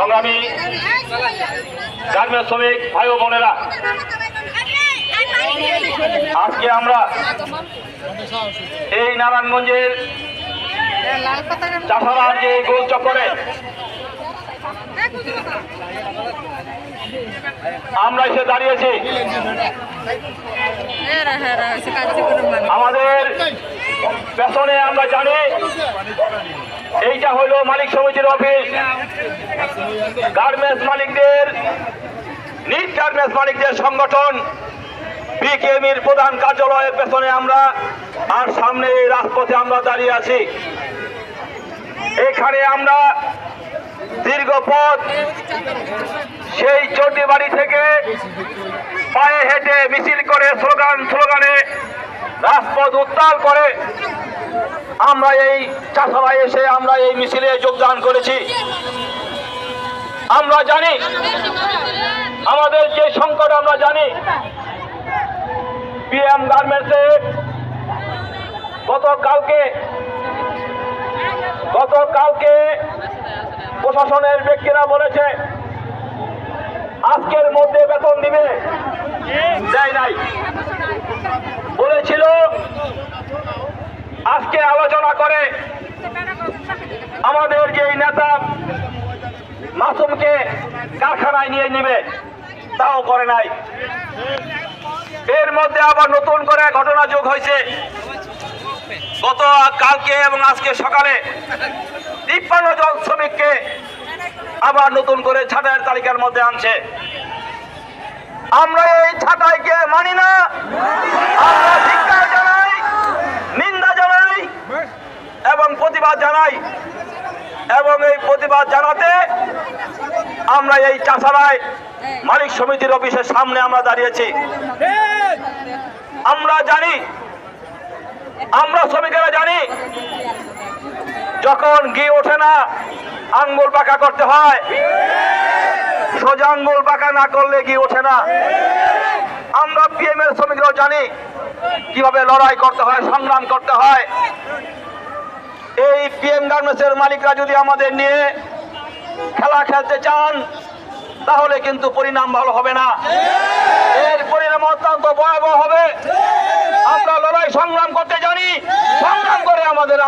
সংগ্রামী গার্মেন্টস শ্রমিক ভাই ও বোনেরা, আজকে আমরা এই নারায়ণগঞ্জের চাষারার যে গোল চক্করে আমরা এসে দাঁড়িয়েছি। আমাদের পেছনে আমরা জানি এইটা হলো মালিক সমিতির অফিস। গার্মেন্টস মালিকদের নিট গার্মেন্টস মালিকদের সংগঠন বিকেএমইর প্রধান কার্যালয়ের পেছনে আমরা, আর সামনে এই রাজপথে আমরা দাঁড়িয়ে আছি। এখানে আমরা দীর্ঘ পথ সেই চণ্ডীবাড়ি থেকে পায়ে হেঁটে মিছিল করে স্লোগানে রাজপথ উত্তাল করে আমরা এই চাষারায় এসে আমরা এই মিছিলে যোগদান করেছি। আমরা জানি আমাদের যে সংকট, আমরা জানি পিএম গার্মেন্টসে গতকালকে প্রশাসনের ব্যক্তিরা বলেছে আজকের মধ্যে বেতন দিবে, দেয় নাই। বলেছিল আজকে আলোচনা করে আমাদের যে নেতা মাসুমকে কারখানায় নিয়ে নেবে, তাও করে নাই। এর মধ্যে আবার নতুন করে ঘটনা যোগ হয়েছে। গত কালকে এবং আজকে সকালে 53 জন শ্রমিককে আবার নতুন করে ছাঁটাইয়ের তালিকার মধ্যে আনছে। আমরা এই ছাঁটাইকে মানি না, আমরা ধিক্কার জানাই, নিন্দা জানাই এবং প্রতিবাদ জানাই। এবং এই প্রতিবাদ জানাতে আমরা এই চাষারায় মালিক সমিতির অফিসের সামনে আমরা দাঁড়িয়েছি। আমরা জানি, আমরা শ্রমিকেরা জানি, যখন ঘি ওঠে না আঙ্গুল পাকা করতে হয়, সোজা আঙ্গুল পাকা না করলে ঘি ওঠে না। আমরা পিএম এর শ্রমিকরাও জানি কিভাবে লড়াই করতে হয়, সংগ্রাম করতে হয়। এই পিএম গার্মেন্টসের মালিকরা যদি আমাদের নিয়ে খেলা খেলতে চান তাহলে কিন্তু পরিণাম ভালো হবে না, এর পরিণাম অত্যন্ত ভয়াবহ হবে। আমরা লড়াই সংগ্রাম করতে জানি, সংগ্রাম করে আমাদের